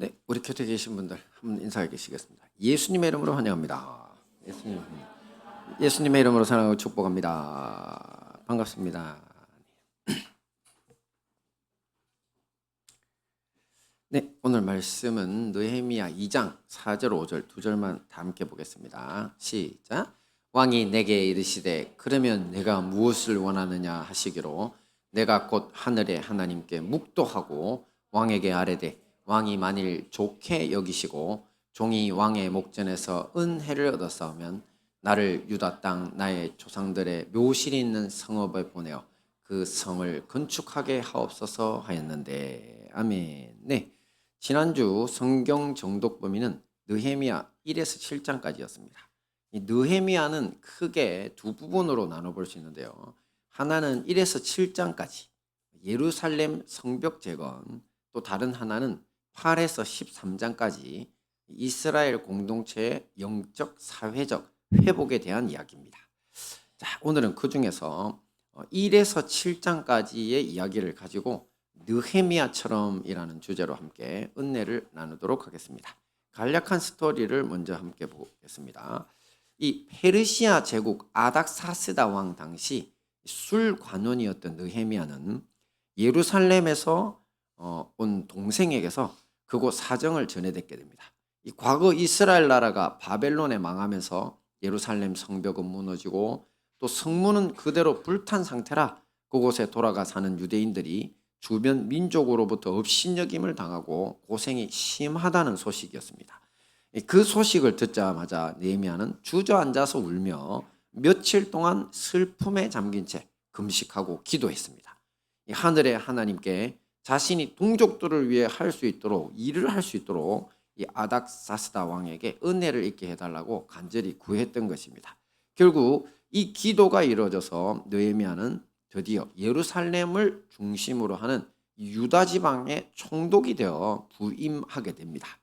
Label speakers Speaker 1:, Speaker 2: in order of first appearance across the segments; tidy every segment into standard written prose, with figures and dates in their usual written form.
Speaker 1: 네, 우리 곁에 계신 분들 한번 인사해 주시겠습니다. 예수님의 이름으로 환영합니다. 예수님의 이름으로 사랑하고 축복합니다. 반갑습니다. 네, 오늘 말씀은 느헤미야 2장 4절 5절 두 절만 다 함께 보겠습니다. 시작. 왕이 내게 이르시되 그러면 내가 무엇을 원하느냐 하시기로 내가 곧 하늘의 하나님께 묵도하고 왕에게 아뢰되 왕이 만일 좋게 여기시고 종이 왕의 목전에서 은혜를 얻었사오면 나를 유다 땅 나의 조상들의 묘실이 있는 성읍에 보내어 그 성을 건축하게 하옵소서 하였는데 아멘. 네, 지난주 성경 정독 범위는 느헤미야 1에서 7장까지였습니다. 이 느헤미야는 크게 두 부분으로 나눠볼 수 있는데요. 하나는 1에서 7장까지 예루살렘 성벽 재건, 또 다른 하나는 8에서 13장까지 이스라엘 공동체의 영적 사회적 회복에 대한 이야기입니다. 자, 오늘은 그 중에서 1에서 7장까지의 이야기를 가지고 느헤미야처럼이라는 주제로 함께 은혜를 나누도록 하겠습니다. 간략한 스토리를 먼저 함께 보겠습니다. 이 페르시아 제국 아닥사스다 왕 당시 술관원이었던 느헤미야는 예루살렘에서 온 동생에게서 그곳 사정을 전해듣게 됩니다. 이 과거 이스라엘 나라가 바벨론에 망하면서 예루살렘 성벽은 무너지고 또 성문은 그대로 불탄 상태라 그곳에 돌아가 사는 유대인들이 주변 민족으로부터 업신여김을 당하고 고생이 심하다는 소식이었습니다. 그 소식을 듣자마자 느헤미야는 주저앉아서 울며 며칠 동안 슬픔에 잠긴 채 금식하고 기도했습니다. 하늘의 하나님께 자신이 동족들을 위해 할 수 있도록 일을 할 수 있도록 이 아닥사스다 왕에게 은혜를 있게 해달라고 간절히 구했던 것입니다. 결국 이 기도가 이루어져서 느헤미야는 드디어 예루살렘을 중심으로 하는 유다 지방의 총독이 되어 부임하게 됩니다.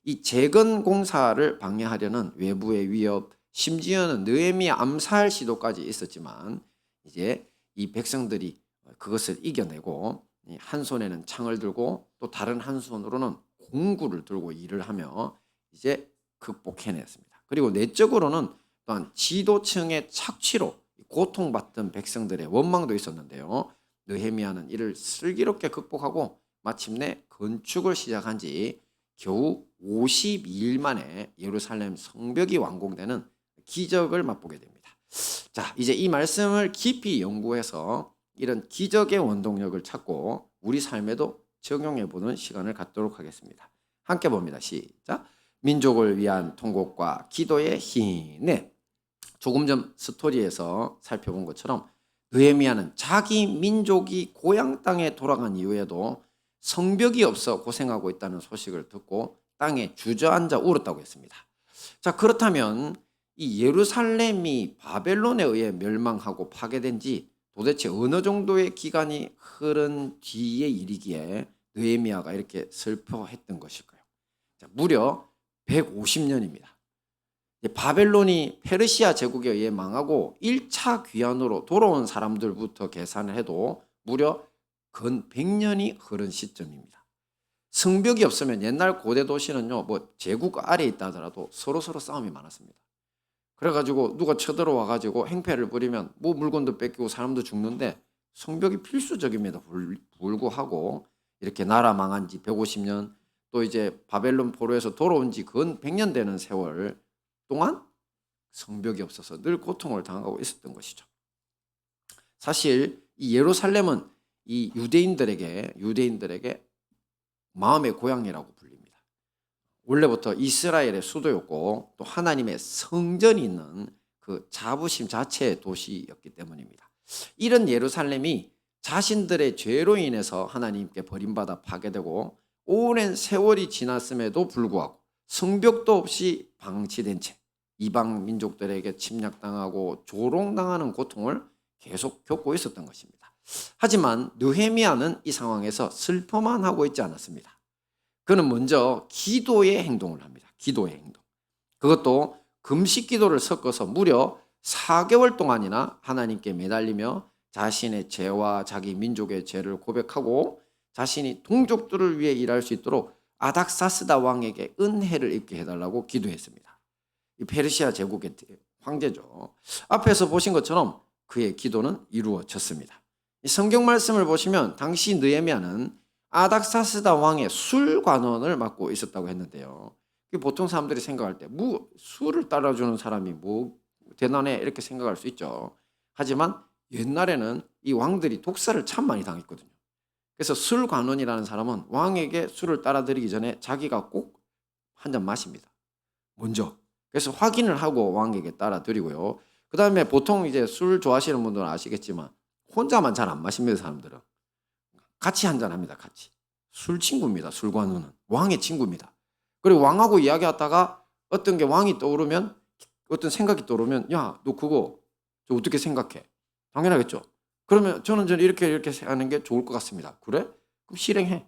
Speaker 1: 이 재건 공사를 방해하려는 외부의 위협, 심지어는 느헤미야 암살 시도까지 있었지만 이제 이 백성들이 그것을 이겨내고 한 손에는 창을 들고 또 다른 한 손으로는 공구를 들고 일을 하며 이제 극복해냈습니다. 그리고 내적으로는 또한 지도층의 착취로 고통받던 백성들의 원망도 있었는데요. 느헤미야는 이를 슬기롭게 극복하고 마침내 건축을 시작한 지 겨우 52일 만에 예루살렘 성벽이 완공되는 기적을 맛보게 됩니다. 자, 이제 이 말씀을 깊이 연구해서 이런 기적의 원동력을 찾고 우리 삶에도 적용해보는 시간을 갖도록 하겠습니다. 함께 봅니다. 시작. 민족을 위한 통곡과 기도의 힘. 네, 조금 전 스토리에서 살펴본 것처럼 느헤미야는 자기 민족이 고향 땅에 돌아간 이후에도 성벽이 없어 고생하고 있다는 소식을 듣고 땅에 주저앉아 울었다고 했습니다. 자, 그렇다면 이 예루살렘이 바벨론에 의해 멸망하고 파괴된 지 도대체 어느 정도의 기간이 흐른 뒤의 일이기에 느헤미야가 이렇게 슬퍼했던 것일까요? 자, 무려 150년입니다. 바벨론이 페르시아 제국에 의해 망하고 1차 귀환으로 돌아온 사람들부터 계산을 해도 무려 근 100년이 흐른 시점입니다. 성벽이 없으면 옛날 고대 도시는요, 뭐 제국 아래에 있다 하더라도 서로 싸움이 많았습니다. 그래가지고 누가 쳐들어와가지고 행패를 부리면 뭐 물건도 뺏기고 사람도 죽는데 성벽이 필수적입니다. 불구하고 이렇게 나라 망한 지 150년 또 이제 바벨론 포로에서 돌아온 지 근 100년 되는 세월 동안 성벽이 없어서 늘 고통을 당하고 있었던 것이죠. 사실 이 예루살렘은 이 유대인들에게 마음의 고향이라고 불립니다. 원래부터 이스라엘의 수도였고 또 하나님의 성전이 있는 그 자부심 자체의 도시였기 때문입니다. 이런 예루살렘이 자신들의 죄로 인해서 하나님께 버림받아 파괴되고 오랜 세월이 지났음에도 불구하고 성벽도 없이 방치된 채 이방 민족들에게 침략당하고 조롱당하는 고통을 계속 겪고 있었던 것입니다. 하지만 느헤미야는 이 상황에서 슬퍼만 하고 있지 않았습니다. 그는 먼저 기도의 행동을 합니다. 기도의 행동. 그것도 금식 기도를 섞어서 무려 4개월 동안이나 하나님께 매달리며 자신의 죄와 자기 민족의 죄를 고백하고 자신이 동족들을 위해 일할 수 있도록 아닥사스다 왕에게 은혜를 입게 해달라고 기도했습니다. 이 페르시아 제국의 황제죠. 앞에서 보신 것처럼 그의 기도는 이루어졌습니다. 이 성경 말씀을 보시면 당시 느헤미야는 아닥사스다 왕의 술관원을 맡고 있었다고 했는데요. 보통 사람들이 생각할 때 술을 따라주는 사람이 대단해 이렇게 생각할 수 있죠. 하지만 옛날에는 이 왕들이 독사를 참 많이 당했거든요. 그래서 술관원이라는 사람은 왕에게 술을 따라드리기 전에 자기가 꼭 한 잔 마십니다. 먼저. 그래서 확인을 하고 왕에게 따라드리고요. 그 다음에 보통 이제 술 좋아하시는 분들은 아시겠지만 혼자만 잘 안 마십니다. 사람들은. 같이 한 잔 합니다. 같이. 술 친구입니다. 술관원은. 왕의 친구입니다. 그리고 왕하고 이야기하다가 어떤 게 왕이 떠오르면 어떤 생각이 떠오르면 야, 너 그거 저 어떻게 생각해? 당연하겠죠. 그러면 저는 이렇게 하는 게 좋을 것 같습니다. 그래? 그럼 실행해.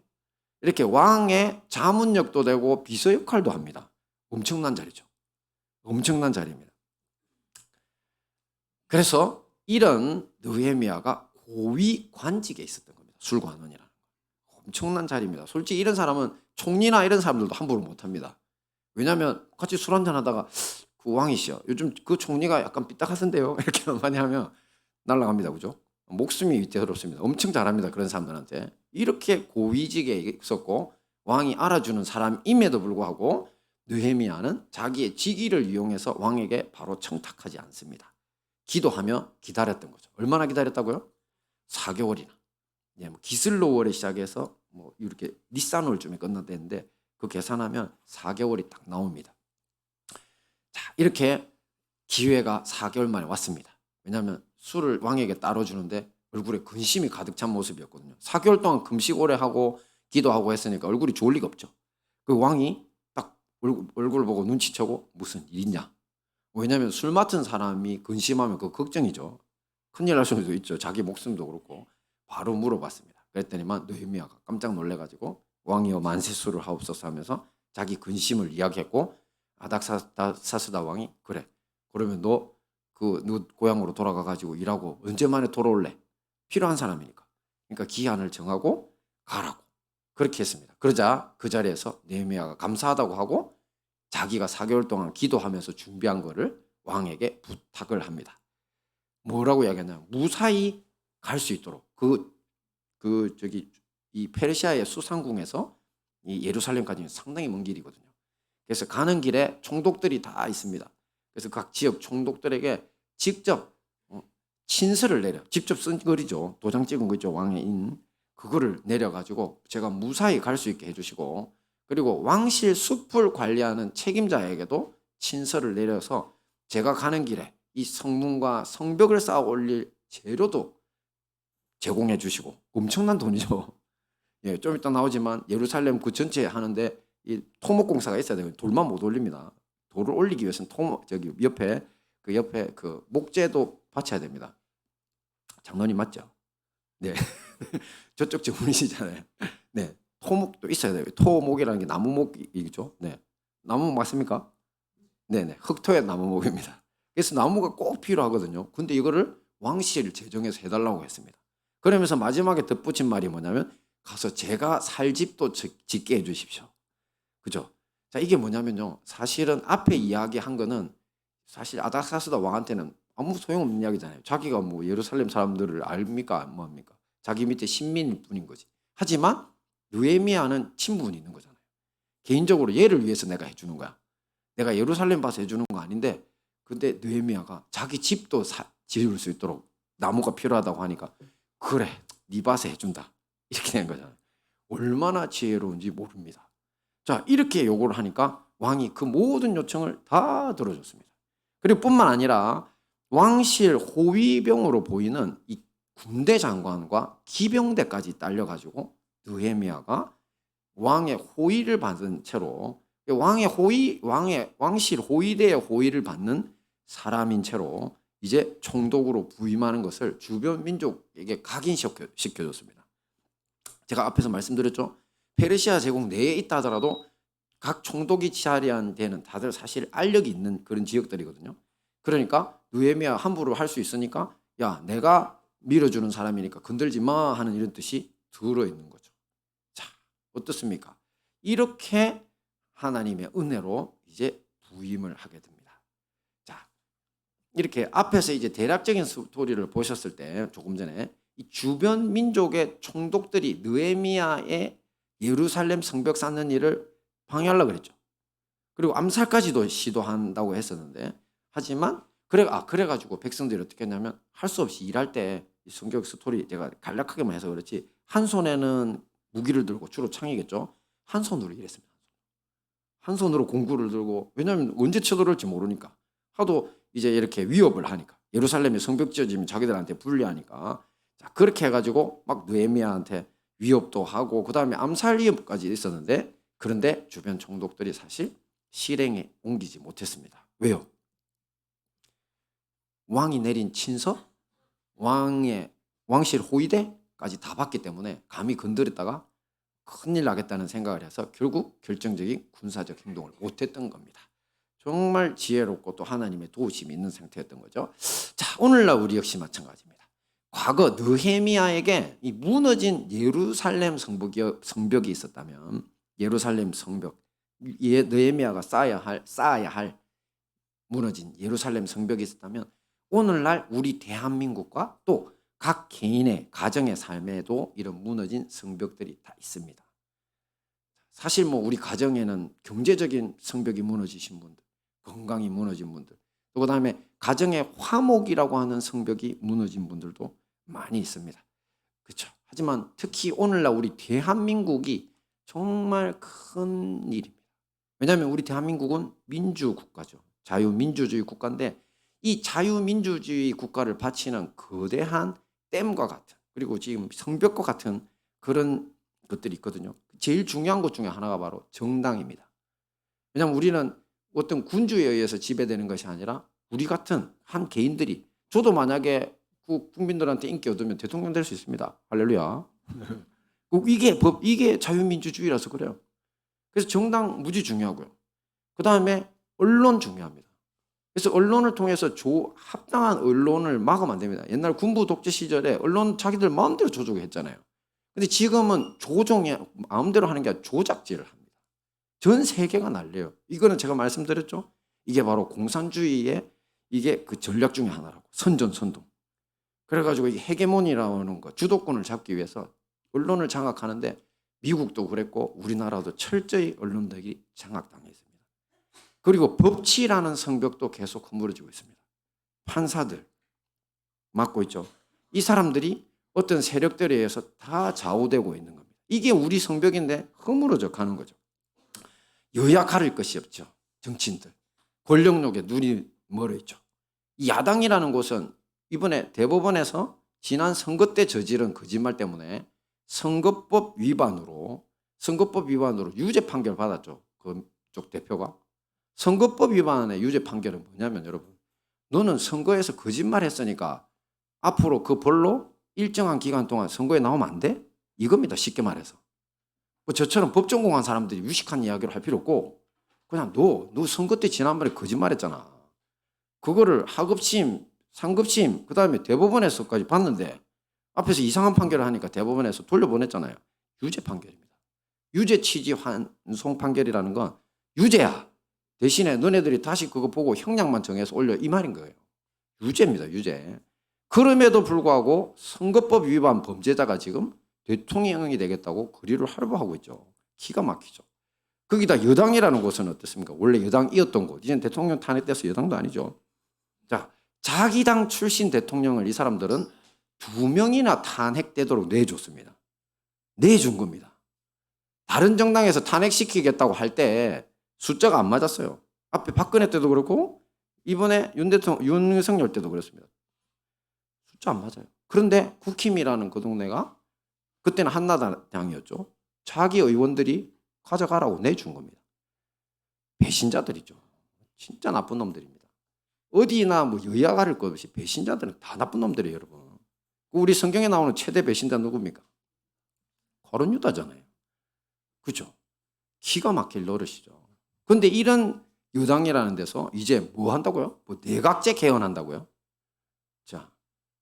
Speaker 1: 이렇게 왕의 자문력도 되고 비서 역할도 합니다. 엄청난 자리죠. 엄청난 자리입니다. 그래서 이런 느헤미야가 고위 관직에 있었던 겁니다. 술관원이라는 거. 엄청난 자리입니다. 솔직히 이런 사람은 총리나 이런 사람들도 함부로 못합니다. 왜냐하면 같이 술 한잔 하다가 그 왕이시여 요즘 그 총리가 약간 삐딱하던데요. 이렇게 많이 하면 날아갑니다. 그죠? 목숨이 위태롭습니다. 엄청 잘합니다. 그런 사람들한테. 이렇게 고위직에 있었고 왕이 알아주는 사람임에도 불구하고 느헤미야는 자기의 직위를 이용해서 왕에게 바로 청탁하지 않습니다. 기도하며 기다렸던 거죠. 얼마나 기다렸다고요? 4개월이나. 예, 기슬로월에 시작해서 이렇게 니산월쯤에 끝났다는데 그 계산하면 4개월이 딱 나옵니다. 자, 이렇게 기회가 4개월 만에 왔습니다. 왜냐하면 술을 왕에게 따로 주는데 얼굴에 근심이 가득 찬 모습이었거든요. 4개월 동안 금식 오래 하고 기도하고 했으니까 얼굴이 좋을 리가 없죠. 그 왕이 딱 얼굴 보고 눈치채고 무슨 일 있냐. 왜냐하면 술 맡은 사람이 근심하면 그 걱정이죠. 큰일 날 수도 있죠. 자기 목숨도 그렇고. 바로 물어봤습니다. 그랬더니만 느헤미야가 깜짝 놀래가지고 왕이여 만세수를 하옵소서 하면서 자기 근심을 이야기했고 아닥사스다 왕이 그래. 그러면 너 고향으로 돌아가가지고 일하고 언제 만에 돌아올래? 필요한 사람이니까. 그러니까 기한을 정하고 가라고. 그렇게 했습니다. 그러자 그 자리에서 느헤미야가 감사하다고 하고 자기가 4개월 동안 기도하면서 준비한 거를 왕에게 부탁을 합니다. 뭐라고 이야기하냐면 무사히 갈 수 있도록 이 페르시아의 수상궁에서 이 예루살렘까지는 상당히 먼 길이거든요. 그래서 가는 길에 총독들이 다 있습니다. 그래서 각 지역 총독들에게 직접 친서를 직접 쓴 글이죠. 도장 찍은 거 있죠. 왕의 인. 그거를 내려가지고 제가 무사히 갈 수 있게 해주시고 그리고 왕실 숲을 관리하는 책임자에게도 친서를 내려서 제가 가는 길에 이 성문과 성벽을 쌓아 올릴 재료도 제공해 주시고 엄청난 돈이죠. 예, 좀 이따 나오지만 예루살렘 그 전체에 하는데 이 토목공사가 있어야 돼요. 돌만 못 올립니다. 돌을 올리기 위해서는 옆에 그 목재도 받쳐야 됩니다. 장로님 맞죠? 네. 저쪽 전문이시잖아요. 네. 토목도 있어야 돼요. 토목이라는 게 나무목이죠. 네. 나무목 맞습니까? 네네. 흑토의 나무목입니다. 그래서 나무가 꼭 필요하거든요. 근데 이거를 왕실 재정에서 해달라고 했습니다. 그러면서 마지막에 덧붙인 말이 뭐냐면 가서 제가 살 집도 짓게 해주십시오. 그죠? 자, 이게 뭐냐면요. 사실은 앞에 이야기한 거는 사실 아닥사스다 왕한테는 아무 소용없는 이야기잖아요. 자기가 예루살렘 사람들을 압니까? 뭐합니까? 자기 밑에 신민일 뿐인 거지. 하지만 느헤미야는 친분이 있는 거잖아요. 개인적으로 얘를 위해서 내가 해주는 거야. 내가 예루살렘 봐서 해주는 거 아닌데 근데 느헤미야가 자기 집도 지을 수 있도록 나무가 필요하다고 하니까 그래 네 봐서 해준다. 이렇게 된 거잖아요. 얼마나 지혜로운지 모릅니다. 자, 이렇게 요구를 하니까 왕이 그 모든 요청을 다 들어줬습니다. 그리고 뿐만 아니라 왕실 호위병으로 보이는 이 군대 장관과 기병대까지 딸려가지고 느헤미야가 왕의 호위를 받은 채로 왕실 호위대의 호위를 받는 사람인 채로 이제 총독으로 부임하는 것을 주변 민족에게 각인시켜줬습니다. 제가 앞에서 말씀드렸죠. 페르시아 제국 내에 있다 하더라도 각 총독이 자리한 데는 다들 사실 알력이 있는 그런 지역들이거든요. 그러니까 느헤미야 함부로 할 수 있으니까 야 내가 밀어주는 사람이니까 건들지 마 하는 이런 뜻이 들어있는 거죠. 자, 어떻습니까? 이렇게 하나님의 은혜로 이제 부임을 하게 됩니다. 자, 이렇게 앞에서 이제 대략적인 스토리를 보셨을 때 조금 전에 이 주변 민족의 총독들이 느헤미야의 예루살렘 성벽 쌓는 일을 방해하려고 그랬죠. 그리고 암살까지도 시도한다고 했었는데 하지만 그래가지고 백성들이 어떻게 했냐면 할 수 없이 일할 때 성경 스토리 제가 간략하게만 해서 그렇지 한 손에는 무기를 들고 주로 창이겠죠. 한 손으로 일했습니다. 한 손으로 공구를 들고 왜냐하면 언제 쳐들어올지 모르니까 하도 이제 이렇게 위협을 하니까 예루살렘에 성벽 지어지면 자기들한테 불리하니까 자 그렇게 해가지고 막 느헤미야한테 위협도 하고 그 다음에 암살 위협까지 있었는데 그런데 주변 총독들이 사실 실행에 옮기지 못했습니다. 왜요? 왕이 내린 친서, 왕실 호위대까지 다 봤기 때문에 감히 건드렸다가 큰일 나겠다는 생각을 해서 결국 결정적인 군사적 행동을 못했던 겁니다. 정말 지혜롭고 또 하나님의 도우심이 있는 상태였던 거죠. 자, 오늘날 우리 역시 마찬가지입니다. 과거 느헤미야에게 이 무너진 예루살렘 성벽이 있었다면 예루살렘 성벽, 느헤미야가 쌓아야 할 무너진 예루살렘 성벽이 있었다면 오늘날 우리 대한민국과 또 각 개인의 가정의 삶에도 이런 무너진 성벽들이 다 있습니다. 사실 뭐 우리 가정에는 경제적인 성벽이 무너지신 분들, 건강이 무너진 분들, 또 그다음에 가정의 화목이라고 하는 성벽이 무너진 분들도 많이 있습니다. 그렇죠. 하지만 특히 오늘날 우리 대한민국이 정말 큰 일입니다. 왜냐하면 우리 대한민국은 민주국가죠. 자유민주주의 국가인데 이 자유민주주의 국가를 바치는 거대한 댐과 같은 그리고 지금 성벽과 같은 그런 것들이 있거든요. 제일 중요한 것 중에 하나가 바로 정당입니다. 왜냐하면 우리는 어떤 군주에 의해서 지배되는 것이 아니라 우리 같은 한 개인들이 저도 만약에 국민들한테 인기 얻으면 대통령 될 수 있습니다. 할렐루야. 이게 자유민주주의라서 그래요. 그래서 정당 무지 중요하고요. 그 다음에 언론 중요합니다. 그래서 언론을 통해서 합당한 언론을 막으면 안 됩니다. 옛날 군부 독재 시절에 언론 자기들 마음대로 조종했잖아요. 근데 지금은 조종이 마음대로 하는 게 아니라 조작질을 합니다. 전 세계가 난리예요. 이거는 제가 말씀드렸죠. 이게 바로 공산주의의 이게 그 전략 중에 하나라고. 선전선동. 그래가지고 이 헤게모니라는 거 주도권을 잡기 위해서 언론을 장악하는데 미국도 그랬고 우리나라도 철저히 언론들이 장악당해 있습니다. 그리고 법치라는 성벽도 계속 허물어지고 있습니다. 판사들 맡고 있죠. 이 사람들이 어떤 세력들에 의해서 다 좌우되고 있는 겁니다. 이게 우리 성벽인데 허물어져 가는 거죠. 여야 가릴 것이 없죠. 정치인들. 권력욕에 눈이 멀어 있죠. 이 야당이라는 곳은 이번에 대법원에서 지난 선거 때 저지른 거짓말 때문에 선거법 위반으로 유죄 판결 받았죠. 그쪽 대표가. 선거법 위반의 유죄 판결은 뭐냐면 여러분 너는 선거에서 거짓말했으니까 앞으로 그 벌로 일정한 기간 동안 선거에 나오면 안 돼? 이겁니다. 쉽게 말해서. 뭐 저처럼 법 전공한 사람들이 유식한 이야기를 할 필요 없고 그냥 너 선거 때 지난번에 거짓말했잖아. 그거를 하급심, 상급심 그다음에 대법원에서까지 봤는데 앞에서 이상한 판결을 하니까 대법원에서 돌려보냈잖아요. 유죄 판결입니다. 유죄 취지 환송 판결이라는 건 유죄야. 대신에 너네들이 다시 그거 보고 형량만 정해서 올려 이 말인 거예요. 유죄입니다. 유죄. 그럼에도 불구하고 선거법 위반 범죄자가 지금 대통령이 되겠다고 거리를 활보하고 있죠. 기가 막히죠. 거기다 여당이라는 곳은 어떻습니까? 원래 여당이었던 곳. 이제는 대통령 탄핵돼서 여당도 아니죠. 자, 자기 당 출신 대통령을 이 사람들은 2명이나 탄핵되도록 내줬습니다. 내준 겁니다. 다른 정당에서 탄핵시키겠다고 할 때 숫자가 안 맞았어요. 앞에 박근혜 때도 그렇고 이번에 윤석열 때도 그렇습니다. 숫자 안 맞아요. 그런데 국힘이라는 그 동네가 그때는 한나라당이었죠. 자기 의원들이 가져가라고 내준 겁니다. 배신자들이죠. 진짜 나쁜 놈들입니다. 어디나 뭐 여야 가릴 것 없이 배신자들은 다 나쁜 놈들이에요, 여러분. 우리 성경에 나오는 최대 배신자 누굽니까? 거론 유다잖아요. 그죠? 기가 막힐 노릇이죠. 그런데 이런 여당이라는 데서 이제 뭐 한다고요? 뭐 내각제 개헌한다고요? 자,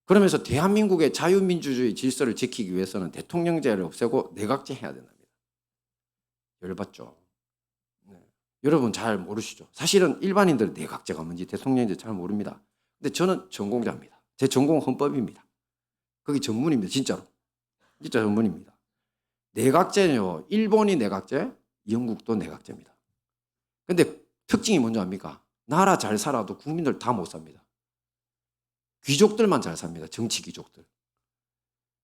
Speaker 1: 그러면서 대한민국의 자유민주주의 질서를 지키기 위해서는 대통령제를 없애고 내각제 해야 된답니다. 열받죠. 네. 여러분 잘 모르시죠? 사실은 일반인들은 내각제가 뭔지 대통령인지 잘 모릅니다. 근데 저는 전공자입니다. 제 전공은 헌법입니다. 거기 전문입니다. 진짜로. 진짜 전문입니다. 내각제는요. 일본이 내각제, 영국도 내각제입니다. 근데 특징이 뭔지 압니까? 나라 잘 살아도 국민들 다 못 삽니다. 귀족들만 잘 삽니다. 정치 귀족들.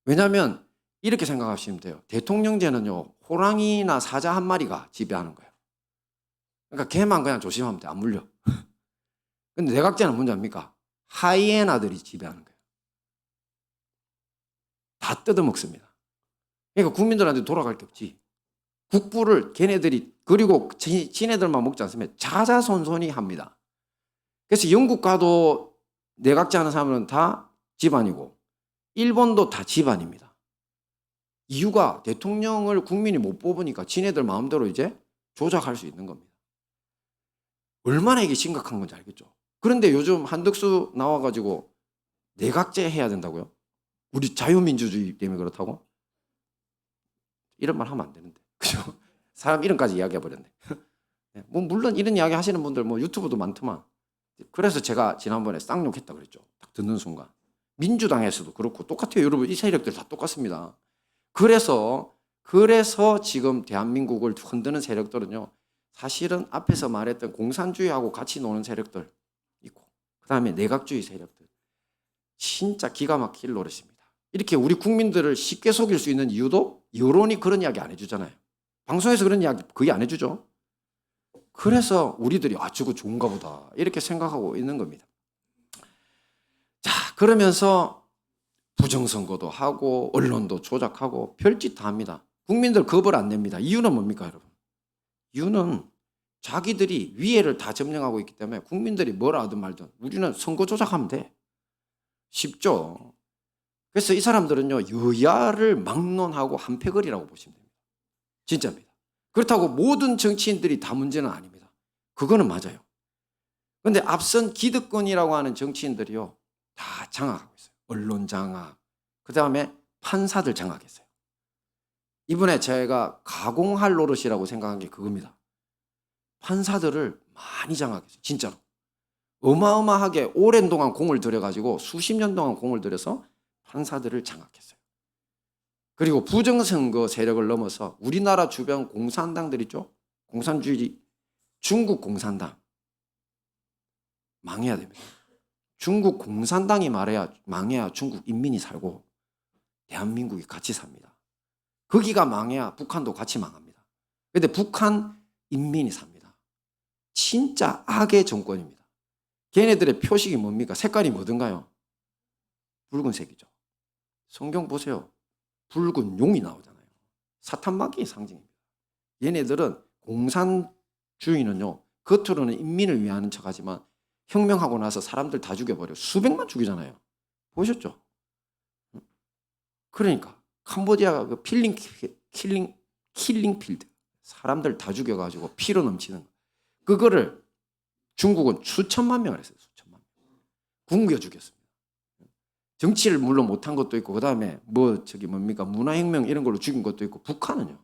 Speaker 1: 왜냐하면 이렇게 생각하시면 돼요. 대통령제는요. 호랑이나 사자 한 마리가 지배하는 거예요. 그러니까 걔만 그냥 조심하면 돼. 안 물려. 근데 내각제는 뭔지 압니까? 하이에나들이 지배하는 거예요. 다 뜯어먹습니다. 그러니까 국민들한테 돌아갈 게 없지. 국부를 걔네들이 그리고 지네들만 먹지 않습니다. 자자손손이 합니다. 그래서 영국 가도 내각제 하는 사람은 다 집안이고 일본도 다 집안입니다. 이유가 대통령을 국민이 못 뽑으니까 지네들 마음대로 이제 조작할 수 있는 겁니다. 얼마나 이게 심각한 건지 알겠죠. 그런데 요즘 한덕수 나와가지고 내각제 해야 된다고요? 우리 자유민주주의 때문에 그렇다고? 이런 말 하면 안 되는데. 그죠? 사람 이름까지 이야기해버렸네. 뭐 물론 이런 이야기 하시는 분들 뭐 유튜브도 많더만. 그래서 제가 지난번에 쌍욕했다 그랬죠. 딱 듣는 순간. 민주당에서도 그렇고 똑같아요. 여러분 이 세력들 다 똑같습니다. 그래서 지금 대한민국을 흔드는 세력들은요. 사실은 앞에서 말했던 공산주의하고 같이 노는 세력들 있고 그다음에 내각주의 세력들. 진짜 기가 막힐 노릇입니다. 이렇게 우리 국민들을 쉽게 속일 수 있는 이유도 여론이 그런 이야기 안 해주잖아요. 방송에서 그런 이야기 거의 안 해주죠. 그래서 우리들이 저거 좋은가 보다 이렇게 생각하고 있는 겁니다. 자, 그러면서 부정선거도 하고 언론도 조작하고 별짓 다 합니다. 국민들 겁을 안 냅니다. 이유는 뭡니까 여러분? 이유는 자기들이 위해를 다 점령하고 있기 때문에 국민들이 뭐라 하든 말든 우리는 선거 조작하면 돼. 쉽죠. 그래서 이 사람들은요 여야를 막론하고 한패거리라고 보시면 됩니다. 진짜입니다. 그렇다고 모든 정치인들이 다 문제는 아닙니다. 그거는 맞아요. 그런데 앞선 기득권이라고 하는 정치인들이요 다 장악하고 있어요. 언론 장악, 그 다음에 판사들 장악했어요. 이번에 제가 가공할 노릇이라고 생각한 게 그겁니다. 판사들을 많이 장악했어요. 진짜로. 어마어마하게 오랜 동안 공을 들여가지고 수십 년 동안 공을 들여서 판사들을 장악했어요. 그리고 부정선거 세력을 넘어서 우리나라 주변 공산당들 있죠? 공산주의, 중국 공산당. 망해야 됩니다. 중국 공산당이 망해야 중국 인민이 살고 대한민국이 같이 삽니다. 거기가 망해야 북한도 같이 망합니다. 그런데 북한 인민이 삽니다. 진짜 악의 정권입니다. 걔네들의 표식이 뭡니까? 색깔이 뭐든가요? 붉은색이죠. 성경 보세요. 붉은 용이 나오잖아요. 사탄마귀의 상징입니다. 얘네들은 공산주의는요. 겉으로는 인민을 위하는 척하지만 혁명하고 나서 사람들 다 죽여버려. 수백만 죽이잖아요. 보셨죠? 그러니까 캄보디아 그 킬링 필드 사람들 다 죽여가지고 피로 넘치는 거. 그거를 중국은 수천만 명을 했어요. 수천만 명. 굶겨 죽였습니다. 정치를 물론 못한 것도 있고 그다음에 뭡니까 문화혁명 이런 걸로 죽인 것도 있고 북한은요.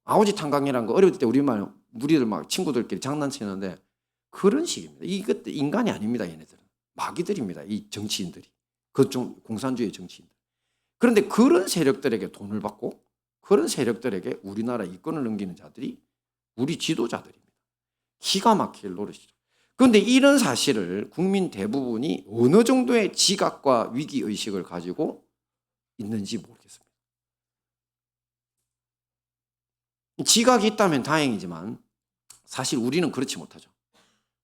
Speaker 1: 아오지 탄광이라는 거 어릴 때 우리들 막 친구들끼리 장난치는데 그런 식입니다. 이것도 인간이 아닙니다. 얘네들은. 마귀들입니다. 이 정치인들이. 그쪽 공산주의 정치인들. 그런데 그런 세력들에게 돈을 받고 그런 세력들에게 우리나라 이권을 넘기는 자들이 우리 지도자들입니다. 기가 막힐 노릇이죠. 그런데 이런 사실을 국민 대부분이 어느 정도의 지각과 위기의식을 가지고 있는지 모르겠습니다. 지각이 있다면 다행이지만 사실 우리는 그렇지 못하죠.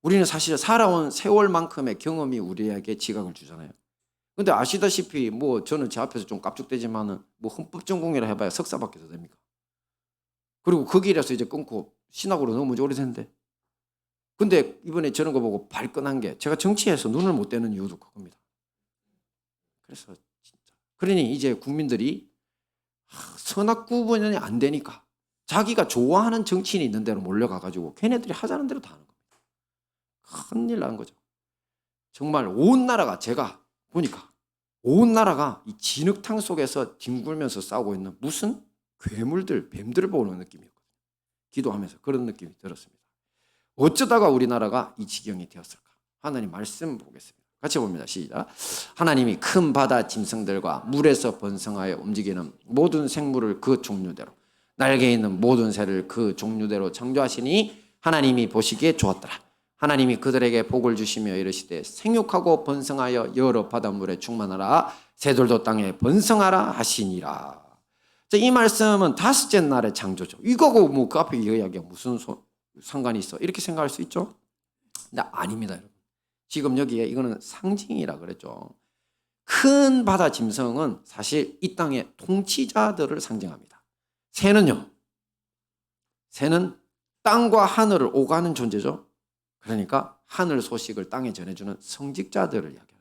Speaker 1: 우리는 사실 살아온 세월만큼의 경험이 우리에게 지각을 주잖아요. 근데 아시다시피 저는 제 앞에서 좀 깝죽대지만은 헌법 전공이라 해봐야 석사밖에 더 됩니까? 그리고 그 길에서 이제 끊고 신학으로 너무 오래됐는데. 근데 이번에 저런 거 보고 발끈한 게 제가 정치에서 눈을 못 떼는 이유도 그겁니다. 그래서 진짜. 그러니 이제 국민들이 선악 구분이 안 되니까 자기가 좋아하는 정치인이 있는 데로 몰려가가지고 걔네들이 하자는 대로 다 하는 겁니다. 큰일 난 거죠. 정말 온 나라가 제가 보니까 온 나라가 이 진흙탕 속에서 뒹굴면서 싸우고 있는 무슨 괴물들, 뱀들을 보는 느낌이었거든요. 기도하면서 그런 느낌이 들었습니다. 어쩌다가 우리나라가 이 지경이 되었을까? 하나님 말씀 보겠습니다. 같이 봅니다. 시작. 하나님이 큰 바다 짐승들과 물에서 번성하여 움직이는 모든 생물을 그 종류대로, 날개 있는 모든 새를 그 종류대로 창조하시니 하나님이 보시기에 좋았더라. 하나님이 그들에게 복을 주시며 이르시되 생육하고 번성하여 여러 바닷물에 충만하라. 새들도 땅에 번성하라 하시니라. 이 말씀은 다섯째 날의 창조죠. 이거고 뭐 그 앞에 이야기가 무슨 상관이 있어? 이렇게 생각할 수 있죠. 근데 아닙니다, 여러분. 지금 여기에 이거는 상징이라 그랬죠. 큰 바다 짐승은 사실 이 땅의 통치자들을 상징합니다. 새는요, 새는 땅과 하늘을 오가는 존재죠. 그러니까 하늘 소식을 땅에 전해주는 성직자들을 이야기합니다.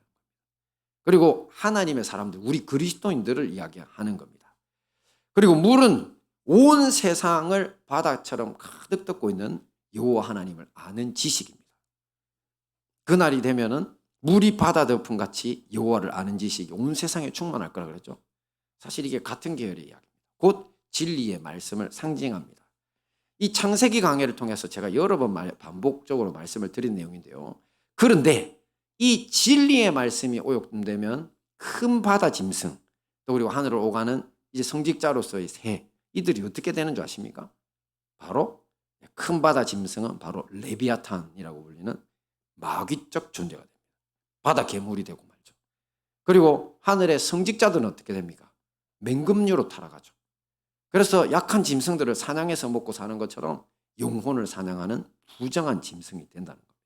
Speaker 1: 그리고 하나님의 사람들, 우리 그리스도인들을 이야기하는 겁니다. 그리고 물은 온 세상을 바다처럼 가득 덮고 있는 여호와 하나님을 아는 지식입니다. 그날이 되면은 물이 바다 덮음 같이 여호와를 아는 지식이 온 세상에 충만할 거라 그랬죠. 사실 이게 같은 계열의 이야기입니다. 곧 진리의 말씀을 상징합니다. 이 창세기 강해를 통해서 제가 여러 번 반복적으로 말씀을 드린 내용인데요. 그런데 이 진리의 말씀이 오염되면 큰 바다 짐승, 또 그리고 하늘을 오가는 이제 성직자로서의 새, 이들이 어떻게 되는 줄 아십니까? 바로 큰 바다 짐승은 바로 레비아탄이라고 불리는 마귀적 존재가 됩니다. 바다 괴물이 되고 말죠. 그리고 하늘의 성직자들은 어떻게 됩니까? 맹금류로 타락하죠. 그래서 약한 짐승들을 사냥해서 먹고 사는 것처럼 영혼을 사냥하는 부정한 짐승이 된다는 겁니다.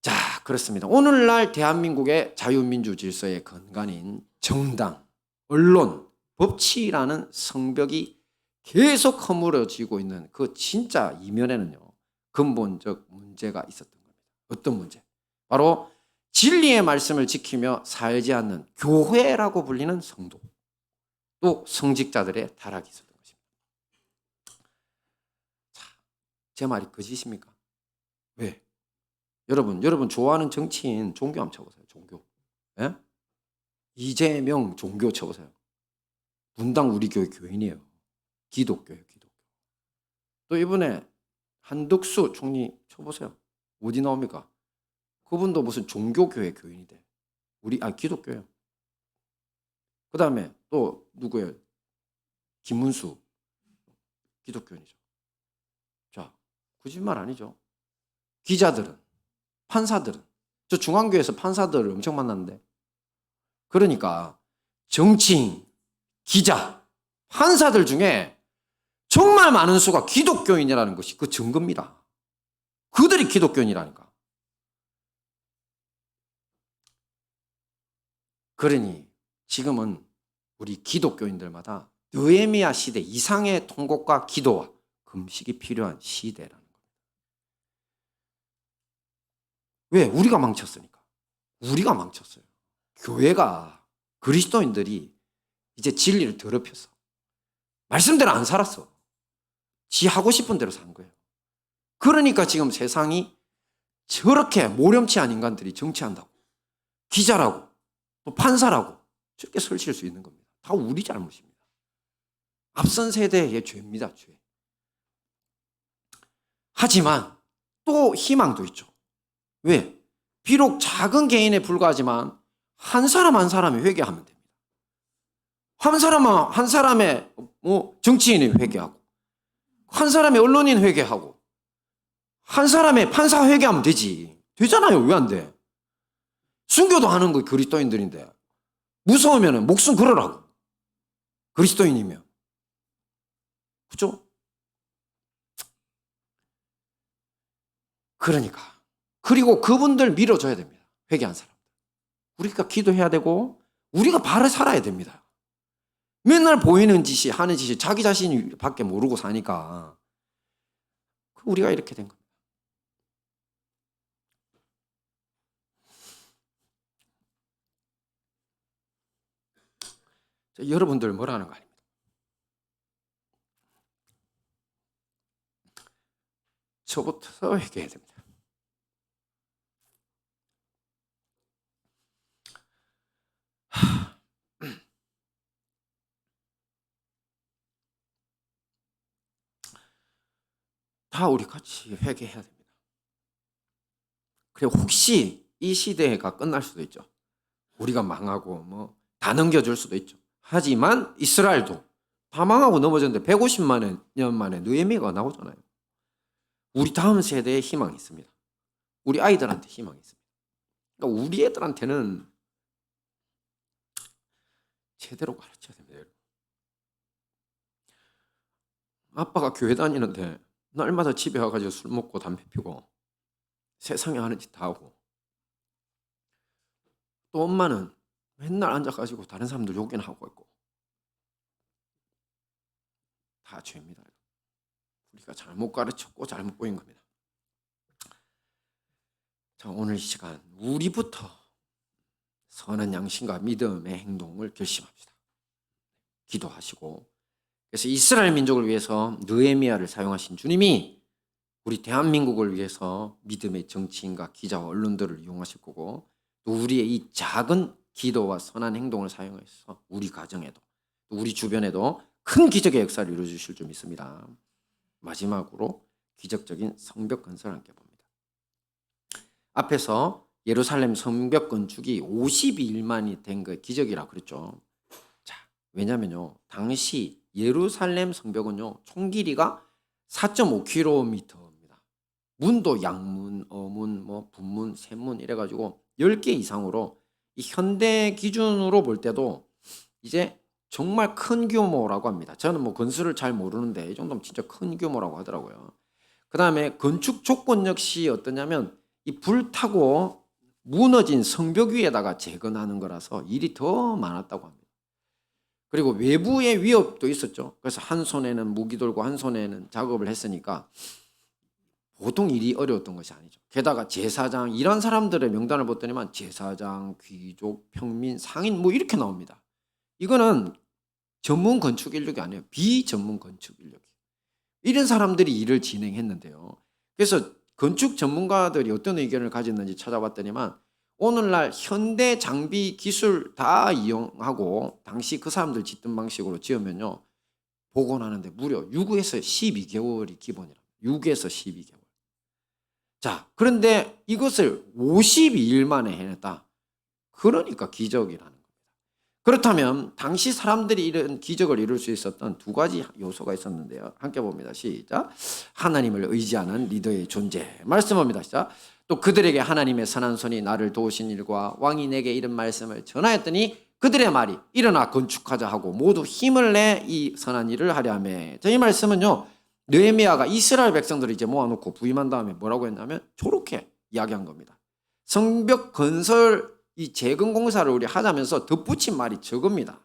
Speaker 1: 자, 그렇습니다. 오늘날 대한민국의 자유민주 질서의 근간인 정당, 언론, 법치라는 성벽이 계속 허물어지고 있는 그 진짜 이면에는요, 근본적 문제가 있었던 겁니다. 어떤 문제? 바로 진리의 말씀을 지키며 살지 않는 교회라고 불리는 성도, 또 성직자들의 타락이 있었던 것입니다. 자, 제 말이 거짓입니까? 왜? 여러분 좋아하는 정치인 종교 한번 쳐보세요. 종교. 예? 이재명 종교 쳐보세요. 분당 우리 교회 교인이에요. 기독교예요. 기독교. 또 이번에 한덕수 총리 쳐보세요. 어디 나옵니까? 그분도 무슨 종교교회 교인이 돼. 기독교예요. 그 다음에 또 누구예요? 김문수 기독교인이죠. 자, 거짓말 아니죠. 기자들은, 판사들은, 저 중앙교회에서 판사들을 엄청 만났는데, 그러니까 정치인, 기자, 판사들 중에 정말 많은 수가 기독교인이라는 것이 그 증거입니다. 그들이 기독교인이라니까. 그러니 지금은 우리 기독교인들마다 느헤미야 시대 이상의 통곡과 기도와 금식이 필요한 시대라는 겁니다. 왜? 우리가 망쳤으니까. 우리가 망쳤어요. 교회가, 그리스도인들이 이제 진리를 더럽혔어. 말씀대로 안 살았어. 지 하고 싶은 대로 산 거예요. 그러니까 지금 세상이 저렇게 모렴치한 인간들이 정치한다고, 기자라고, 또 판사라고 저렇게 설칠 수 있는 겁니다. 다 우리 잘못입니다. 앞선 세대의 죄입니다. 죄. 하지만 또 희망도 있죠. 왜? 비록 작은 개인에 불과하지만 한 사람 한 사람이 회개하면 됩니다. 한 사람의 정치인이 회개하고, 한 사람의 언론인 회개하고, 한 사람의 판사 회개하면 되지. 되잖아요. 왜 안 돼? 순교도 하는 거 그리스도인들인데 무서우면 목숨 걸으라고. 그리스도인이면. 그죠? 그러니까. 그리고 그분들 밀어줘야 됩니다. 회개한 사람. 우리가 기도해야 되고 우리가 바로 살아야 됩니다. 맨날 보이는 짓이, 하는 짓이 자기 자신이 밖에 모르고 사니까 우리가 이렇게 된 겁니다. 여러분들 뭐라는 거 아닙니다. 저부터 회개해야 됩니다. 다 우리 같이 회개해야 됩니다. 그래 혹시 이 시대가 끝날 수도 있죠. 우리가 망하고 뭐 다 넘겨줄 수도 있죠. 하지만 이스라엘도 다 망하고 넘어졌는데 150만 년 만에 느헤미야가 나오잖아요. 우리 다음 세대에 희망이 있습니다. 우리 아이들한테 희망이 있습니다. 그러니까 우리 애들한테는 제대로 가르쳐야 됩니다. 여러분. 아빠가 교회 다니는데 날마다 집에 와가지고 술 먹고 담배 피고 세상에 하는 짓 다 하고, 또 엄마는 맨날 앉아가지고 다른 사람들 욕이나 하고 있고, 다 죄입니다. 우리가 잘못 가르쳤고 잘못 보인 겁니다. 자, 오늘 이 시간 우리부터 선한 양심과 믿음의 행동을 결심합시다. 기도하시고, 그래서 이스라엘 민족을 위해서 느헤미야를 사용하신 주님이 우리 대한민국을 위해서 믿음의 정치인과 기자와 언론들을 이용하실 거고, 또 우리의 이 작은 기도와 선한 행동을 사용해서 우리 가정에도 또 우리 주변에도 큰 기적의 역사를 이루어 주실 줄 믿습니다. 마지막으로 기적적인 성벽 건설을 함께 봅니다. 앞에서 예루살렘 성벽 건축이 52일 만이 된 거 기적이라고 그랬죠. 자, 왜냐면요, 당시 예루살렘 성벽은요, 총 길이가 4.5km입니다. 문도 양문, 어문, 뭐 분문, 세문 이래가지고 10개 이상으로 이 현대 기준으로 볼 때도 이제 정말 큰 규모라고 합니다. 저는 뭐 건설을 잘 모르는데 이 정도면 진짜 큰 규모라고 하더라고요. 그 다음에 건축 조건 역시 어떠냐면 이 불타고 무너진 성벽 위에다가 재건하는 거라서 일이 더 많았다고 합니다. 그리고 외부의 위협도 있었죠. 그래서 한 손에는 무기 들고 한 손에는 작업을 했으니까 보통 일이 어려웠던 것이 아니죠. 게다가 제사장, 이런 사람들의 명단을 봤더니만 제사장, 귀족, 평민, 상인 뭐 이렇게 나옵니다. 이거는 전문 건축 인력이 아니에요. 비전문 건축 인력이. 이런 사람들이 일을 진행했는데요. 그래서 건축 전문가들이 어떤 의견을 가졌는지 찾아봤더니만 오늘날 현대 장비 기술 다 이용하고 당시 그 사람들 짓던 방식으로 지으면요, 복원하는데 무려 6에서 12개월이 기본이라. 6에서 12개월. 자, 그런데 이것을 52일 만에 해냈다. 그러니까 기적이라는 겁니다. 그렇다면 당시 사람들이 이런 기적을 이룰 수 있었던 두 가지 요소가 있었는데요. 함께 봅니다. 시작. 하나님을 의지하는 리더의 존재. 말씀합니다. 시작. 또 그들에게 하나님의 선한 손이 나를 도우신 일과 왕이 내게 이런 말씀을 전하였더니 그들의 말이 일어나 건축하자 하고 모두 힘을 내 이 선한 일을 하려 하며. 이 말씀은요, 느헤미야가 이스라엘 백성들을 이제 모아놓고 부임한 다음에 뭐라고 했냐면 저렇게 이야기한 겁니다. 성벽 건설 이 재건 공사를 우리 하자면서 덧붙인 말이 저겁니다.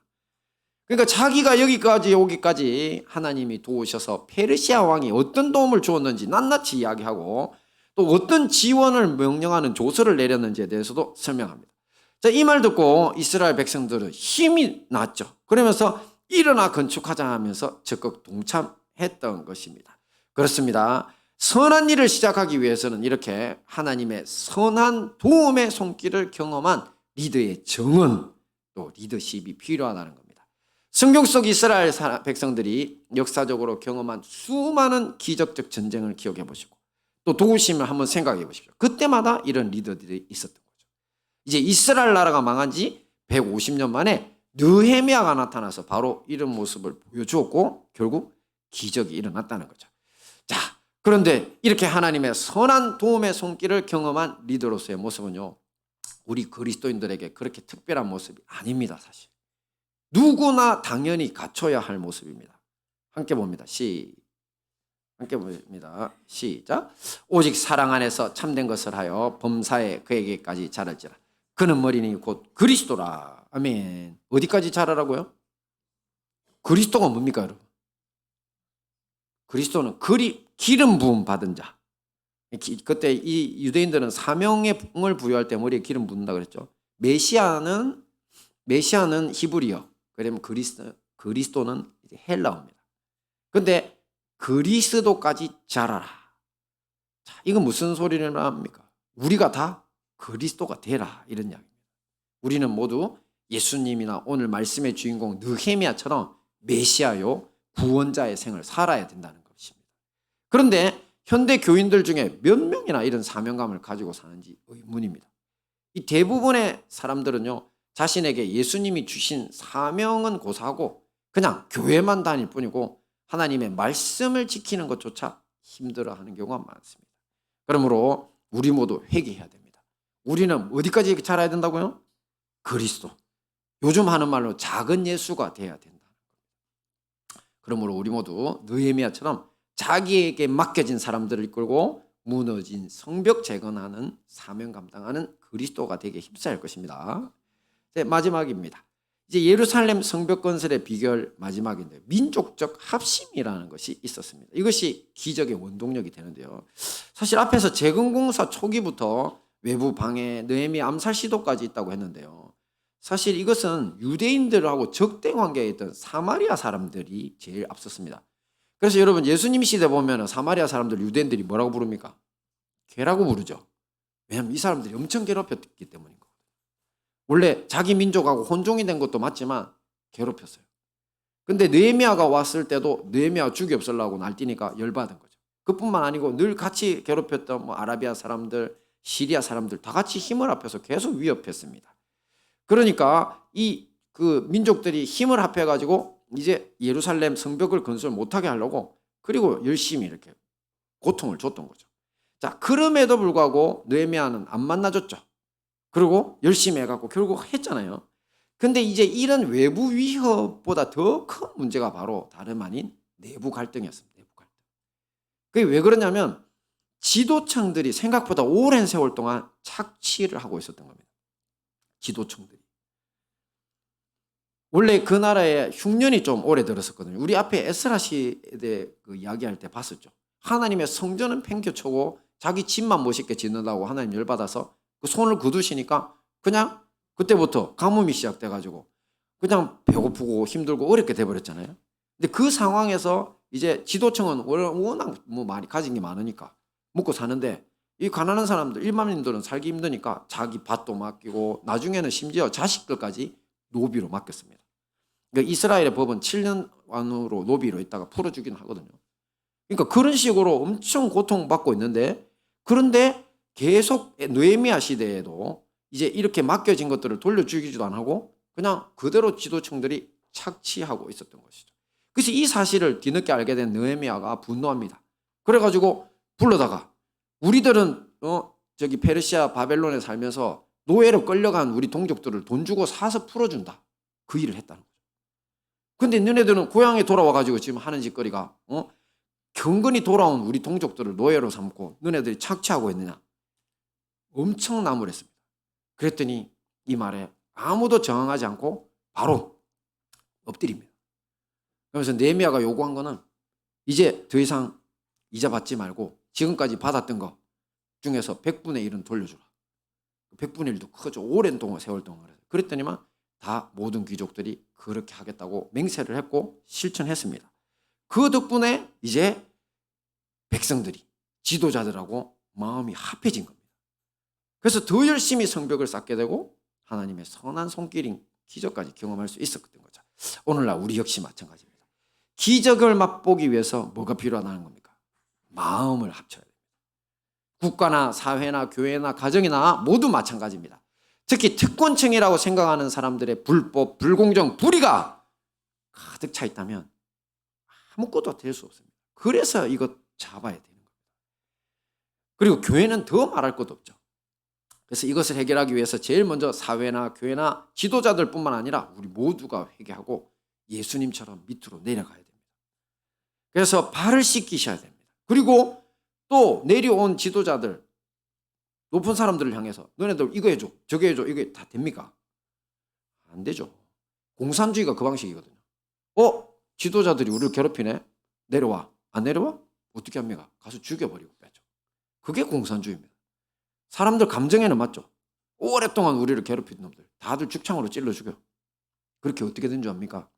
Speaker 1: 그러니까 자기가 여기까지 하나님이 도우셔서 페르시아 왕이 어떤 도움을 주었는지 낱낱이 이야기하고 또 어떤 지원을 명령하는 조서를 내렸는지에 대해서도 설명합니다. 자, 이 말 듣고 이스라엘 백성들은 힘이 났죠. 그러면서 일어나 건축하자 하면서 적극 동참했던 것입니다. 그렇습니다. 선한 일을 시작하기 위해서는 이렇게 하나님의 선한 도움의 손길을 경험한 리더의 정은, 또 리더십이 필요하다는 겁니다. 성경 속 이스라엘 백성들이 역사적으로 경험한 수많은 기적적 전쟁을 기억해 보시고 또 도우심을 한번 생각해 보십시오. 그때마다 이런 리더들이 있었던 거죠. 이제 이스라엘 나라가 망한 지 150년 만에 느헤미야가 나타나서 바로 이런 모습을 보여주었고 결국 기적이 일어났다는 거죠. 자, 그런데 이렇게 하나님의 선한 도움의 손길을 경험한 리더로서의 모습은요, 우리 그리스도인들에게 그렇게 특별한 모습이 아닙니다. 사실 누구나 당연히 갖춰야 할 모습입니다. 함께 봅니다. 함께 봅니다. 시작. 오직 사랑 안에서 참된 것을 하여 범사에 그에게까지 자랄지라. 그는 머리니 곧 그리스도라. 아멘. 어디까지 자라라고요? 그리스도가 뭡니까, 여러분? 그리스도는 기름 부음 받은 자. 그때 이 유대인들은 사명을 부여할 때 머리에 기름 붓는다 그랬죠. 메시아는 히브리어. 그러면 그리스도는 헬라어입니다. 그런데 그리스도까지 자라라. 자, 이건 무슨 소리를 합니까? 우리가 다 그리스도가 되라, 이런 이야기입니다. 우리는 모두 예수님이나 오늘 말씀의 주인공 느헤미야처럼 메시아요, 구원자의 생을 살아야 된다는 것입니다. 그런데 현대 교인들 중에 몇 명이나 이런 사명감을 가지고 사는지 의문입니다. 이 대부분의 사람들은요, 자신에게 예수님이 주신 사명은 고사하고 그냥 교회만 다닐 뿐이고 하나님의 말씀을 지키는 것조차 힘들어하는 경우가 많습니다. 그러므로 우리 모두 회개해야 됩니다. 우리는 어디까지 자라야 된다고요? 그리스도. 요즘 하는 말로 작은 예수가 돼야 된다. 그러므로 우리 모두 느헤미야처럼 자기에게 맡겨진 사람들을 이끌고 무너진 성벽 재건하는 사명 감당하는 그리스도가 되게 힘써야 할 것입니다. 네, 마지막입니다. 이제 예루살렘 성벽 건설의 비결 마지막인데 민족적 합심이라는 것이 있었습니다. 이것이 기적의 원동력이 되는데요. 사실 앞에서 재건공사 초기부터 외부 방해, 느헤미야 암살 시도까지 있다고 했는데요. 사실 이것은 유대인들하고 적대 관계에 있던 사마리아 사람들이 제일 앞섰습니다. 그래서 여러분 예수님 시대 보면 사마리아 사람들 유대인들이 뭐라고 부릅니까? 개라고 부르죠. 왜냐하면 이 사람들이 엄청 괴롭혔기 때문인 거예요. 원래 자기 민족하고 혼종이 된 것도 맞지만 괴롭혔어요. 근데 느헤미야가 왔을 때도 느헤미야 죽이 없으려고 날뛰니까 열받은 거죠. 그뿐만 아니고 늘 같이 괴롭혔던 뭐 아라비아 사람들, 시리아 사람들 다 같이 힘을 합해서 계속 위협했습니다. 그러니까 이 그 민족들이 힘을 합해가지고 이제 예루살렘 성벽을 건설 못하게 하려고 그리고 열심히 이렇게 고통을 줬던 거죠. 자, 그럼에도 불구하고 느헤미야는 안 만나줬죠. 그리고 열심히 해갖고 결국 했잖아요. 근데 이제 이런 외부 위협보다 더 큰 문제가 바로 다름 아닌 내부 갈등이었습니다. 내부 갈등. 그게 왜 그러냐면 지도층들이 생각보다 오랜 세월 동안 착취를 하고 있었던 겁니다. 지도층들이. 원래 그 나라에 흉년이 좀 오래 들었었거든요. 우리 앞에 에스라 시대 그 이야기할 때 봤었죠. 하나님의 성전은 팽개쳐고 자기 집만 멋있게 짓는다고 하나님 열받아서 그 손을 굳으시니까 그냥 그때부터 가뭄이 시작돼가지고 그냥 배고프고 힘들고 어렵게 돼버렸잖아요. 근데 그 상황에서 이제 지도층은 워낙 뭐 많이 가진 게 많으니까 먹고 사는데 이 가난한 사람들, 일반인들은 살기 힘드니까 자기 밭도 맡기고 나중에는 심지어 자식들까지 노비로 맡겼습니다. 그러니까 이스라엘의 법은 7년 안으로 노비로 있다가 풀어주긴 하거든요. 그러니까 그런 식으로 엄청 고통받고 있는데 그런데 계속 느헤미야 시대에도 이제 이렇게 맡겨진 것들을 돌려주기도 안 하고 그냥 그대로 지도층들이 착취하고 있었던 것이죠. 그래서 이 사실을 뒤늦게 알게 된 느헤미야가 분노합니다. 그래가지고 불러다가 우리들은 저기 페르시아 바벨론에 살면서 노예로 끌려간 우리 동족들을 돈 주고 사서 풀어준다. 그 일을 했다는 거죠. 근데 너네들은 고향에 돌아와가지고 지금 하는 짓거리가 경건히 돌아온 우리 동족들을 노예로 삼고 너네들이 착취하고 있느냐. 엄청 나무랬습니다. 그랬더니 이 말에 아무도 저항하지 않고 바로 엎드립니다. 그래서 느헤미야가 요구한 거는 이제 더 이상 이자 받지 말고 지금까지 받았던 거 중에서 100분의 1은 돌려주라. 100분의 1도 크죠. 오랜 동안 세월 동안. 그랬더니만 다 모든 귀족들이 그렇게 하겠다고 맹세를 했고 실천했습니다. 그 덕분에 이제 백성들이 지도자들하고 마음이 합해진 겁니다. 그래서 더 열심히 성벽을 쌓게 되고 하나님의 선한 손길인 기적까지 경험할 수 있었던 거죠. 오늘날 우리 역시 마찬가지입니다. 기적을 맛보기 위해서 뭐가 필요하다는 겁니까? 마음을 합쳐야 됩니다. 국가나 사회나 교회나 가정이나 모두 마찬가지입니다. 특히 특권층이라고 생각하는 사람들의 불법, 불공정, 불의가 가득 차 있다면 아무것도 될 수 없습니다. 그래서 이것 잡아야 되는 겁니다. 그리고 교회는 더 말할 것도 없죠. 그래서 이것을 해결하기 위해서 제일 먼저 사회나 교회나 지도자들뿐만 아니라 우리 모두가 회개하고 예수님처럼 밑으로 내려가야 됩니다. 그래서 발을 씻기셔야 됩니다. 그리고 또 내려온 지도자들, 높은 사람들을 향해서 너네들 이거 해줘, 저거 해줘, 이게 다 됩니까? 안 되죠. 공산주의가 그 방식이거든요. 지도자들이 우리를 괴롭히네? 내려와. 안 내려와? 어떻게 합니까? 가서 죽여버리고 빼죠. 그게 공산주의입니다. 사람들 감정에는 맞죠. 오랫동안 우리를 괴롭힌 놈들 다들 죽창으로 찔러 죽여. 그렇게 어떻게 된 줄 압니까?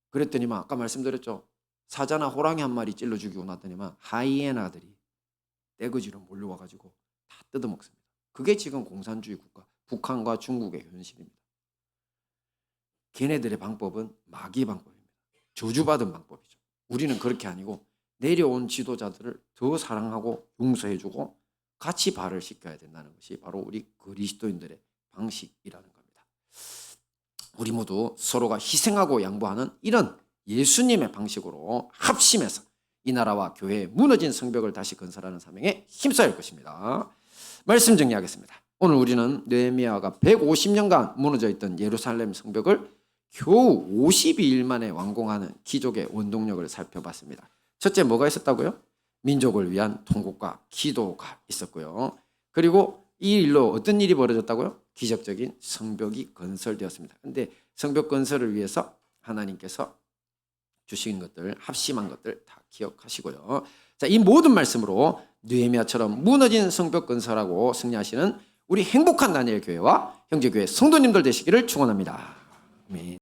Speaker 1: 그랬더니만 아까 말씀드렸죠. 사자나 호랑이 한 마리 찔러 죽이고 났더니만 하이에나들이 떼거지로 몰려와가지고 다 뜯어먹습니다. 그게 지금 공산주의 국가 북한과 중국의 현실입니다. 걔네들의 방법은 마귀의 방법입니다. 저주받은 방법이죠. 우리는 그렇게 아니고 내려온 지도자들을 더 사랑하고 용서해주고 같이 발을 씻겨야 된다는 것이 바로 우리 그리스도인들의 방식이라는 겁니다. 우리 모두 서로가 희생하고 양보하는 이런 예수님의 방식으로 합심해서 이 나라와 교회의 무너진 성벽을 다시 건설하는 사명에 힘써야 할 것입니다. 말씀 정리하겠습니다. 오늘 우리는 느헤미야가 150년간 무너져 있던 예루살렘 성벽을 겨우 52일 만에 완공하는 기적의 원동력을 살펴봤습니다. 첫째, 뭐가 있었다고요? 민족을 위한 통곡과 기도가 있었고요. 그리고 이 일로 어떤 일이 벌어졌다고요? 기적적인 성벽이 건설되었습니다. 그런데 성벽 건설을 위해서 하나님께서 주신 것들, 합심한 것들 다 기억하시고요. 자, 이 모든 말씀으로 느헤미야처럼 무너진 성벽 건설하고 승리하시는 우리 행복한 다니엘 교회와 형제교회 성도님들 되시기를 축원합니다. 아멘.